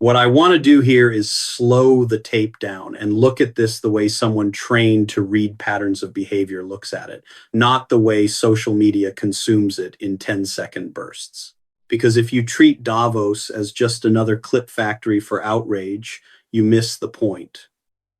What I want to do here is slow the tape down and look at this the way someone trained to read patterns of behavior looks at it, not the way social media consumes it in 10-second bursts. Because if you treat Davos as just another clip factory for outrage, you miss the point.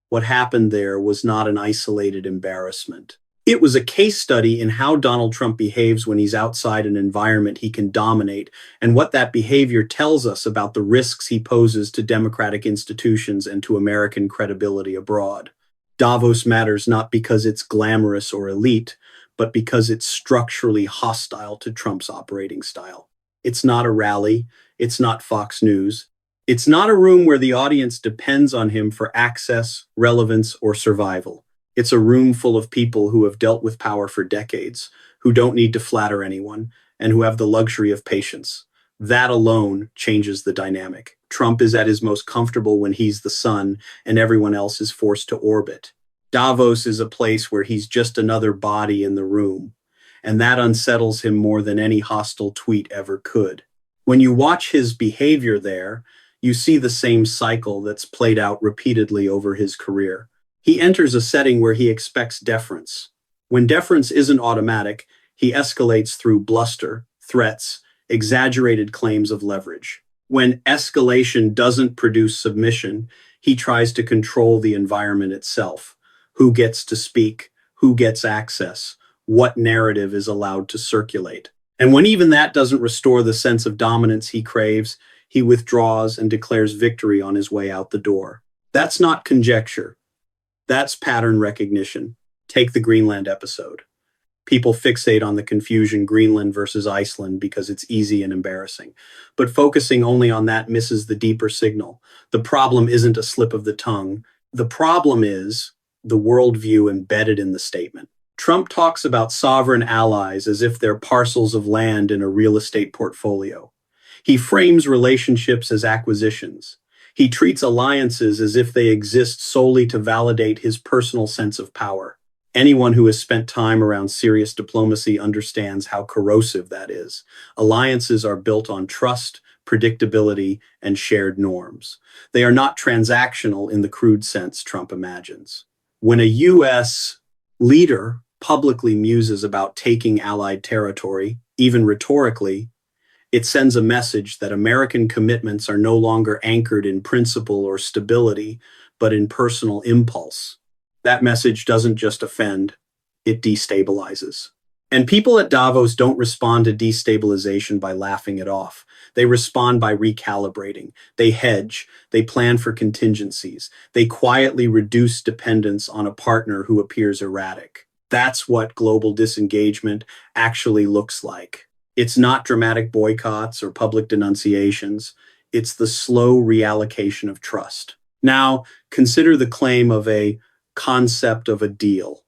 What happened there was not an isolated embarrassment. It was a case study in how Donald Trump behaves when he's outside an environment he can dominate, and what that behavior tells us about the risks he poses to democratic institutions and to American credibility abroad. Davos matters not because it's glamorous or elite, but because it's structurally hostile to Trump's operating style. It's not a rally. It's not Fox News. It's not a room where the audience depends on him for access, relevance, or survival. It's a room full of people who have dealt with power for decades, who don't need to flatter anyone, and who have the luxury of patience. That alone changes the dynamic. Trump is at his most comfortable when he's the sun and everyone else is forced to orbit. Davos is a place where he's just another body in the room, and that unsettles him more than any hostile tweet ever could. When you watch his behavior there, you see the same cycle that's played out repeatedly over his career. He enters a setting where he expects deference. When deference isn't automatic, he escalates through bluster, threats, exaggerated claims of leverage. When escalation doesn't produce submission, he tries to control the environment itself. Who gets to speak? Who gets access? What narrative is allowed to circulate? And when even that doesn't restore the sense of dominance he craves, he withdraws and declares victory on his way out the door. That's not conjecture. That's pattern recognition. Take the Greenland episode. People fixate on the confusion Greenland versus Iceland because it's easy and embarrassing. But focusing only on that misses the deeper signal. The problem isn't a slip of the tongue. The problem is the worldview embedded in the statement. Trump talks about sovereign allies as if they're parcels of land in a real estate portfolio. He frames relationships as acquisitions. He treats alliances as if they exist solely to validate his personal sense of power. Anyone who has spent time around serious diplomacy understands how corrosive that is. Alliances are built on trust, predictability, and shared norms. They are not transactional in the crude sense Trump imagines. When a U.S. leader publicly muses about taking allied territory, even rhetorically, it sends a message that American commitments are no longer anchored in principle or stability, but in personal impulse. That message doesn't just offend, it destabilizes. And people at Davos don't respond to destabilization by laughing it off. They respond by recalibrating. They hedge. They plan for contingencies. They quietly reduce dependence on a partner who appears erratic. That's what global disengagement actually looks like. It's not dramatic boycotts or public denunciations. It's the slow reallocation of trust. Now, consider the claim of a concept of a deal.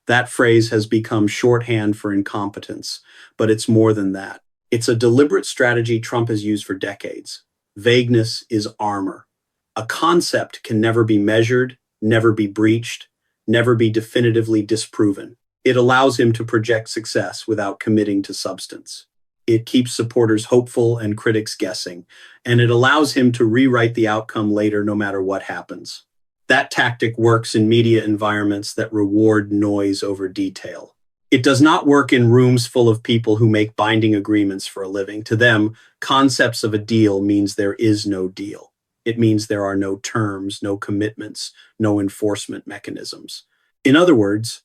That phrase has become shorthand for incompetence, but it's more than that. It's a deliberate strategy Trump has used for decades. Vagueness is armor. A concept can never be measured, never be breached, never be definitively disproven. It allows him to project success without committing to substance. It keeps supporters hopeful and critics guessing, and it allows him to rewrite the outcome later no matter what happens. That tactic works in media environments that reward noise over detail. It does not work in rooms full of people who make binding agreements for a living. To them, concepts of a deal means there is no deal. It means there are no terms, no commitments, no enforcement mechanisms. In other words,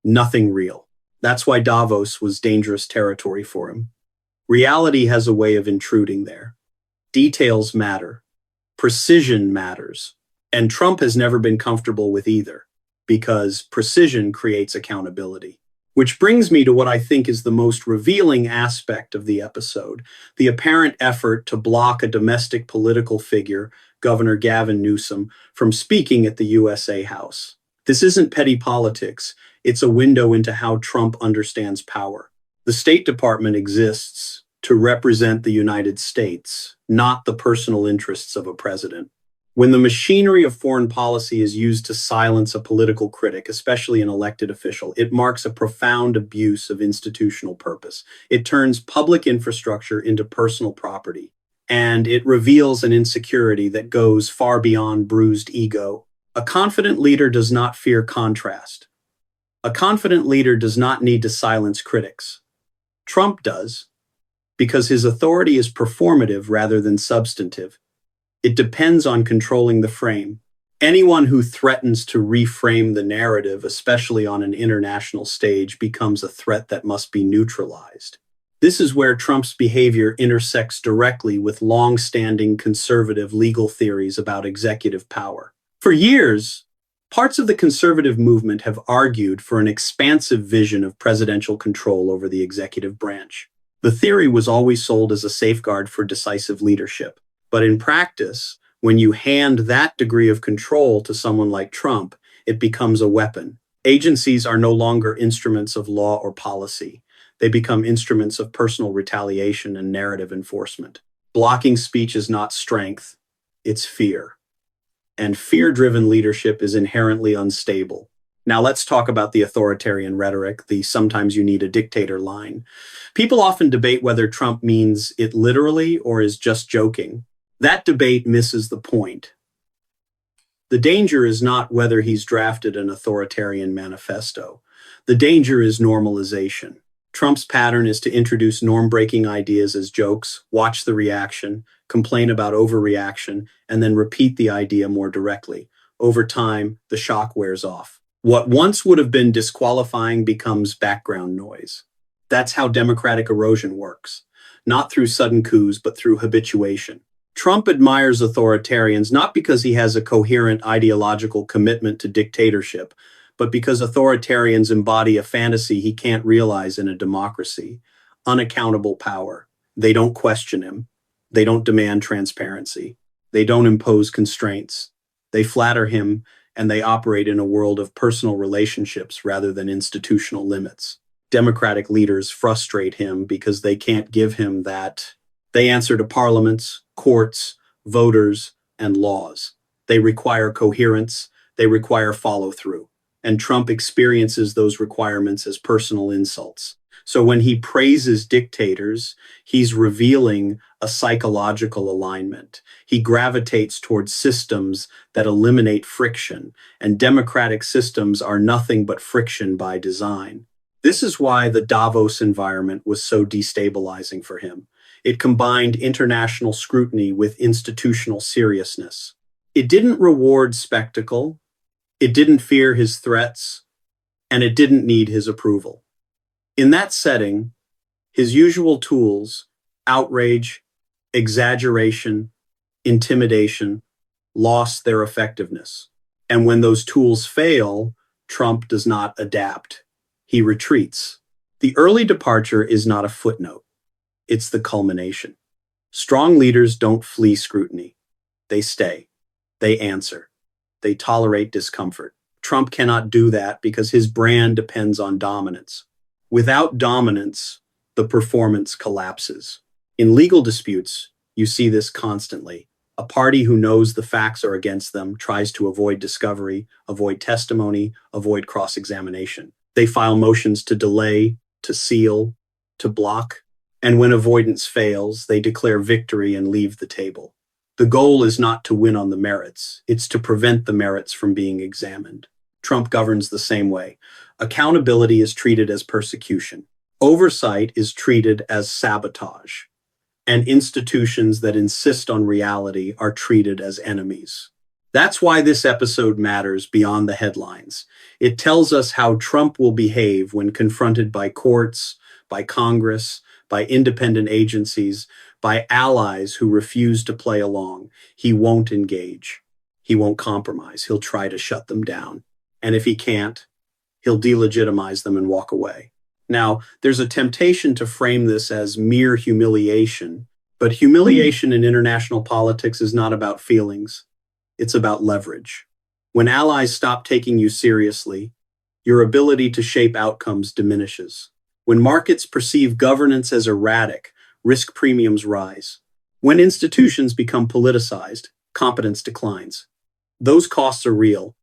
nothing real. That's why Davos was dangerous territory for him. Reality has a way of intruding there. Details matter. Precision matters. And Trump has never been comfortable with either, because precision creates accountability. Which brings me to what I think is the most revealing aspect of the episode, the apparent effort to block a domestic political figure, Governor Gavin Newsom, from speaking at the USA House. This isn't petty politics. It's a window into how Trump understands power. The State Department exists to represent the United States, not the personal interests of a president. When the machinery of foreign policy is used to silence a political critic, especially an elected official, it marks a profound abuse of institutional purpose. It turns public infrastructure into personal property. and it reveals an insecurity that goes far beyond bruised ego. A confident leader does not fear contrast. A confident leader does not need to silence critics. Trump does, because his authority is performative rather than substantive. It depends on controlling the frame. Anyone who threatens to reframe the narrative, especially on an international stage, becomes a threat that must be neutralized. This is where Trump's behavior intersects directly with long-standing conservative legal theories about executive power. For years, parts of the conservative movement have argued for an expansive vision of presidential control over the executive branch. The theory was always sold as a safeguard for decisive leadership. But in practice, when you hand that degree of control to someone like Trump, it becomes a weapon. Agencies are no longer instruments of law or policy. They become instruments of personal retaliation and narrative enforcement. Blocking speech is not strength, it's fear. And fear-driven leadership is inherently unstable. Now let's talk about the authoritarian rhetoric, the sometimes you need a dictator line. People often debate whether Trump means it literally or is just joking. That debate misses the point. The danger is not whether he's drafted an authoritarian manifesto. The danger is normalization. Trump's pattern is to introduce norm-breaking ideas as jokes, watch the reaction, complain about overreaction, and then repeat the idea more directly. Over time, the shock wears off. What once would have been disqualifying becomes background noise. That's how democratic erosion works. Not through sudden coups, but through habituation. Trump admires authoritarians not because he has a coherent ideological commitment to dictatorship, but because authoritarians embody a fantasy he can't realize in a democracy: unaccountable power. They don't question him. They don't demand transparency. They don't impose constraints. They flatter him, and they operate in a world of personal relationships rather than institutional limits. Democratic leaders frustrate him because they can't give him that. They answer to parliaments, courts, voters, and laws. They require coherence. They require follow-through. And Trump experiences those requirements as personal insults. So when he praises dictators, he's revealing a psychological alignment. He gravitates towards systems that eliminate friction, and democratic systems are nothing but friction by design. This is why the Davos environment was so destabilizing for him. It combined international scrutiny with institutional seriousness. It didn't reward spectacle, it didn't fear his threats, and it didn't need his approval. In that setting, his usual tools, outrage, exaggeration, intimidation, lost their effectiveness. And when those tools fail, Trump does not adapt. He retreats. The early departure is not a footnote. It's the culmination. Strong leaders don't flee scrutiny. They stay. They answer. They tolerate discomfort. Trump cannot do that because his brand depends on dominance. Without dominance, the performance collapses. In legal disputes, you see this constantly. A party who knows the facts are against them tries to avoid discovery, avoid testimony, avoid cross-examination. They file motions to delay, to seal, to block. And when avoidance fails, they declare victory and leave the table. The goal is not to win on the merits. It's to prevent the merits from being examined. Trump governs the same way. Accountability is treated as persecution. Oversight is treated as sabotage. And institutions that insist on reality are treated as enemies. That's why this episode matters beyond the headlines. It tells us how Trump will behave when confronted by courts, by Congress, by independent agencies, by allies who refuse to play along. He won't engage. He won't compromise. He'll try to shut them down. And if he can't, he'll delegitimize them and walk away. Now, there's a temptation to frame this as mere humiliation, but humiliation in international politics is not about feelings. It's about leverage. When allies stop taking you seriously, your ability to shape outcomes diminishes. When markets perceive governance as erratic, risk premiums rise. When institutions become politicized, competence declines. Those costs are real,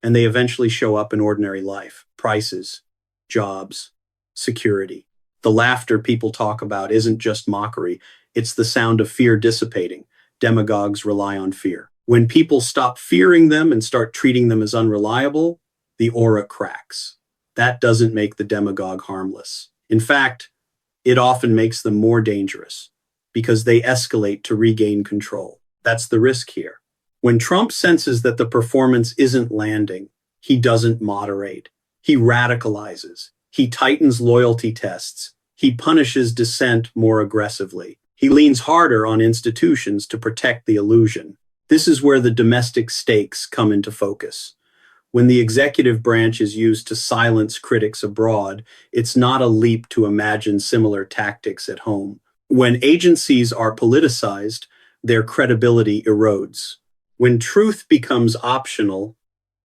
and they eventually show up in ordinary life: prices, jobs, security. The laughter people talk about isn't just mockery, It's the sound of fear dissipating. Demagogues rely on fear. When people stop fearing them and start treating them as unreliable, the aura cracks. That doesn't make the demagogue harmless. In fact, it often makes them more dangerous because they escalate to regain control. That's the risk here. When Trump senses that the performance isn't landing, he doesn't moderate. He radicalizes. He tightens loyalty tests. He punishes dissent more aggressively. He leans harder on institutions to protect the illusion. This is where the domestic stakes come into focus. When the executive branch is used to silence critics abroad, it's not a leap to imagine similar tactics at home. When agencies are politicized, their credibility erodes. When truth becomes optional,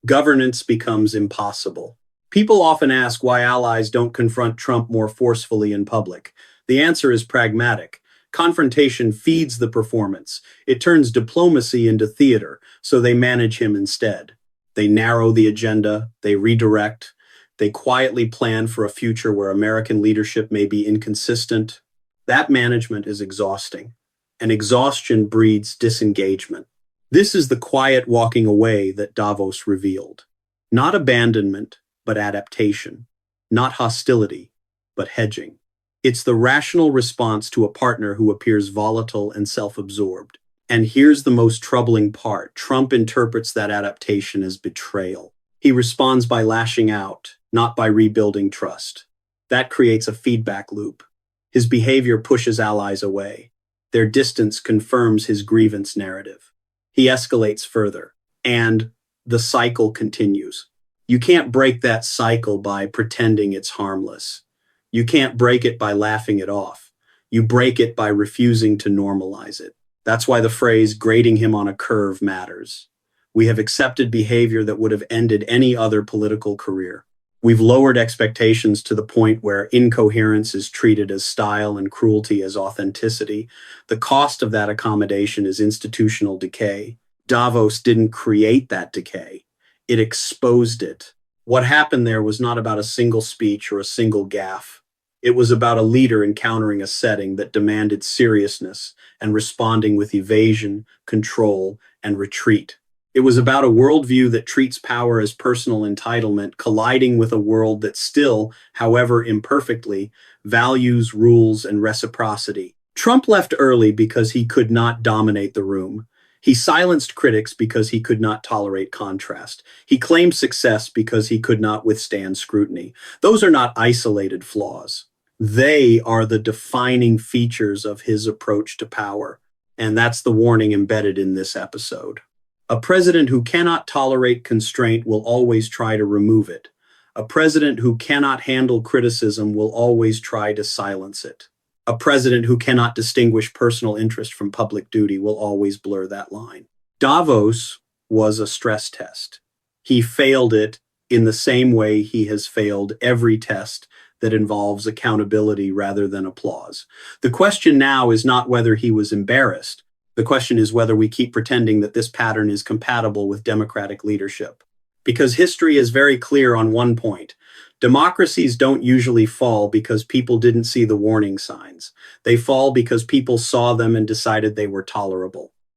governance becomes impossible. People often ask why allies don't confront Trump more forcefully in public. The answer is pragmatic. Confrontation feeds the performance. It turns diplomacy into theater, so they manage him instead. They narrow the agenda, they redirect, they quietly plan for a future where American leadership may be inconsistent. That management is exhausting, and exhaustion breeds disengagement. This is the quiet walking away that Davos revealed. Not abandonment, but adaptation. Not hostility, but hedging. It's the rational response to a partner who appears volatile and self-absorbed. And here's the most troubling part. Trump interprets that adaptation as betrayal. He responds by lashing out, not by rebuilding trust. That creates a feedback loop. His behavior pushes allies away. Their distance confirms his grievance narrative. He escalates further, and the cycle continues. You can't break that cycle by pretending it's harmless. You can't break it by laughing it off. You break it by refusing to normalize it. That's why the phrase grading him on a curve matters. We have accepted behavior that would have ended any other political career. We've lowered expectations to the point where incoherence is treated as style and cruelty as authenticity. The cost of that accommodation is institutional decay. Davos didn't create that decay. It exposed it. What happened there was not about a single speech or a single gaffe. It was about a leader encountering a setting that demanded seriousness and responding with evasion, control, and retreat. It was about a worldview that treats power as personal entitlement, colliding with a world that still, however imperfectly, values rules and reciprocity. Trump left early because he could not dominate the room. He silenced critics because he could not tolerate contrast. He claimed success because he could not withstand scrutiny. Those are not isolated flaws. They are the defining features of his approach to power. And that's the warning embedded in this episode. A president who cannot tolerate constraint will always try to remove it. A president who cannot handle criticism will always try to silence it. A president who cannot distinguish personal interest from public duty will always blur that line. Davos was a stress test. He failed it in the same way he has failed every test that involves accountability rather than applause. The question now is not whether he was embarrassed. The question is whether we keep pretending that this pattern is compatible with democratic leadership. Because history is very clear on one point. Democracies don't usually fall because people didn't see the warning signs. They fall because people saw them and decided they were tolerable.